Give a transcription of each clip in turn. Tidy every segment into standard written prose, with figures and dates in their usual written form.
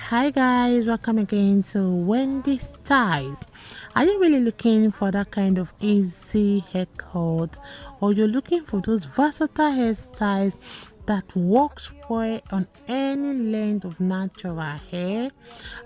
Hi guys, welcome again to Wendy Styles. Are you really looking for that kind of easy haircut, or you're looking for those versatile hairstyles that works well on any length of natural hair?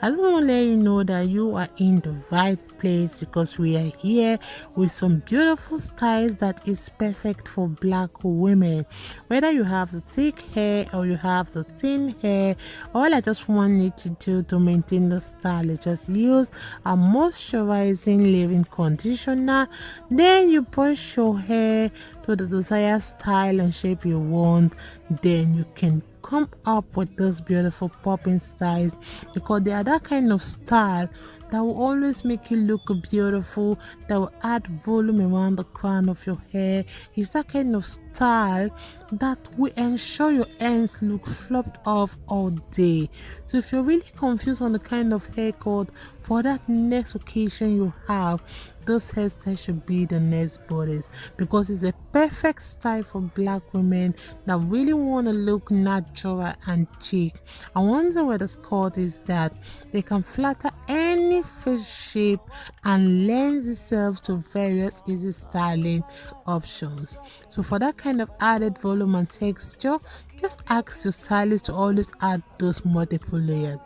I just want to let you know that you are in the right place because we are here with some beautiful styles that is perfect for black women. Whether you have the thick hair or you have the thin hair, all I just want you to do to maintain the style is just use a moisturizing leave-in conditioner. Then you brush your hair to the desired style and shape you want. Then you can come up with those beautiful popping styles because they are that kind of style that will always make you look beautiful, that will add volume around the crown of your hair. It's that kind of style that will ensure your ends look flopped off all day. So if you're really confused on the kind of haircut for that next occasion you have, those hairstyles should be the next bodies because it's a perfect style for black women that really want to look natural and chic. And one thing with the skirt is that they can flatter any face shape and lends itself to various easy styling options. So for that kind of added volume and texture, just ask your stylist to always add those multiple layers.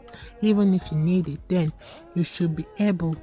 Even if you need it, then you should be able,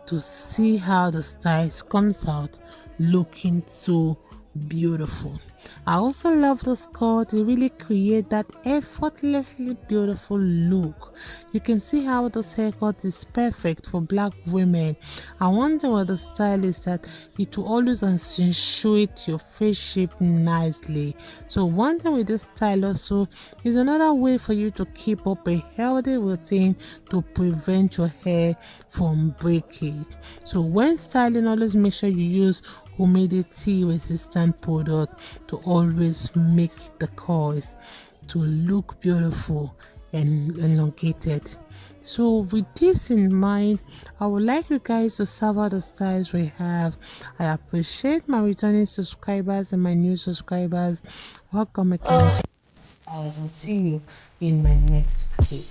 to see how the style comes out looking so beautiful. I also love the skirt. It really create that effortlessly beautiful look. You can see how this haircut is perfect for black women. I wonder what the style is that it will always accentuate your face shape nicely. So one thing with this style also is another way for you to keep up a healthy routine to prevent your hair from breakage. So when styling, always make sure you use humidity resistant product to always make the curls to look beautiful and elongated. So with this in mind, I would like you guys to savor the styles we have. I appreciate my returning subscribers and my new subscribers. Welcome again. I will see you in my next video.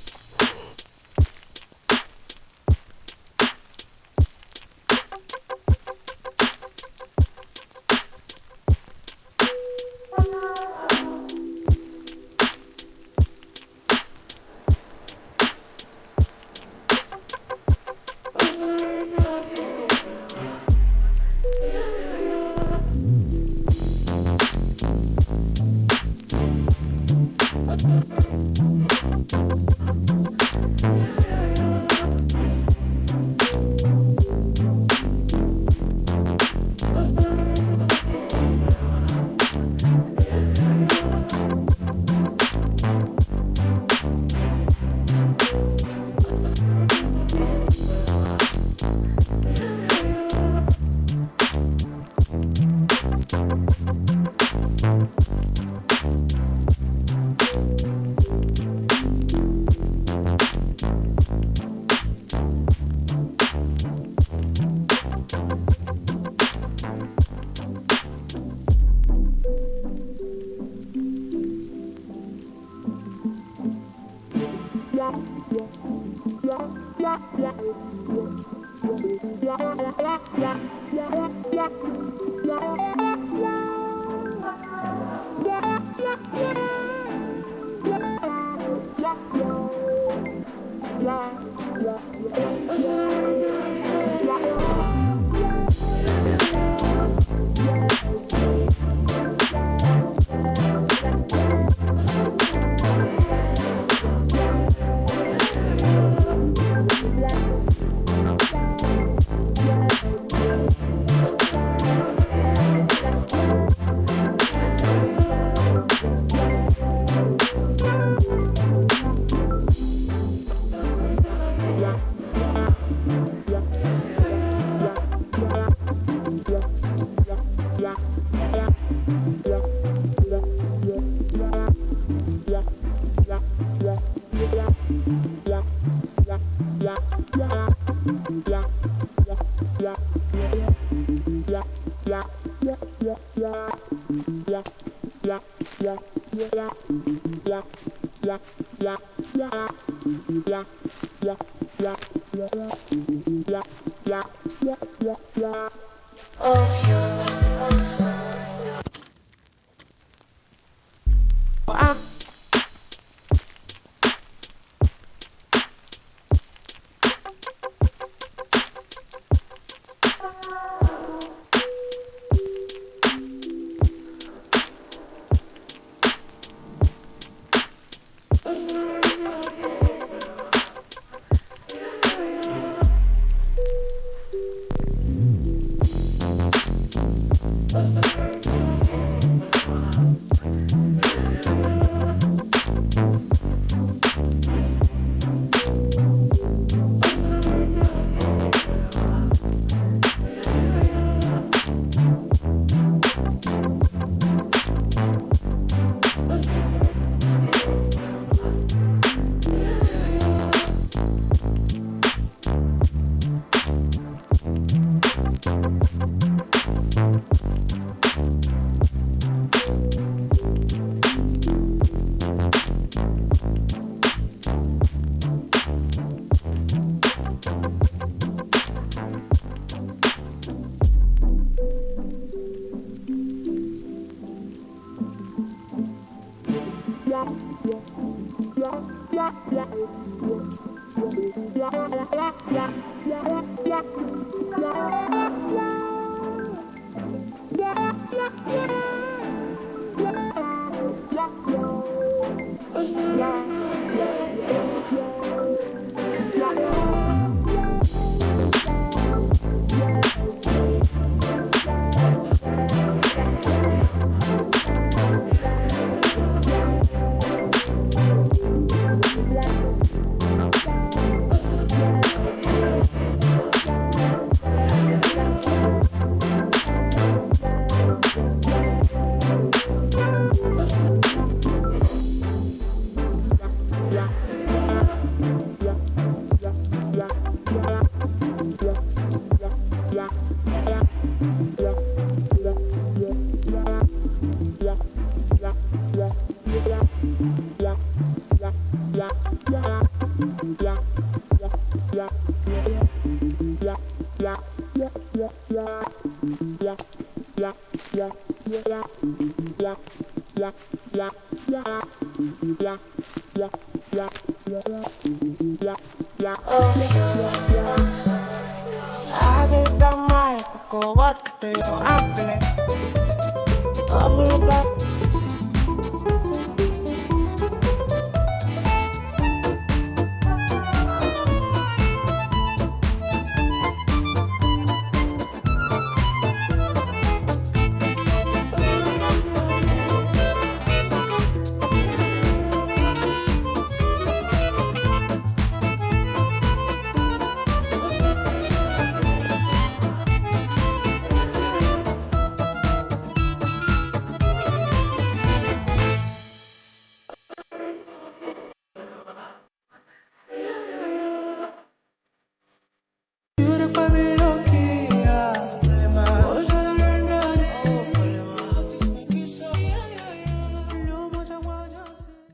Beautiful.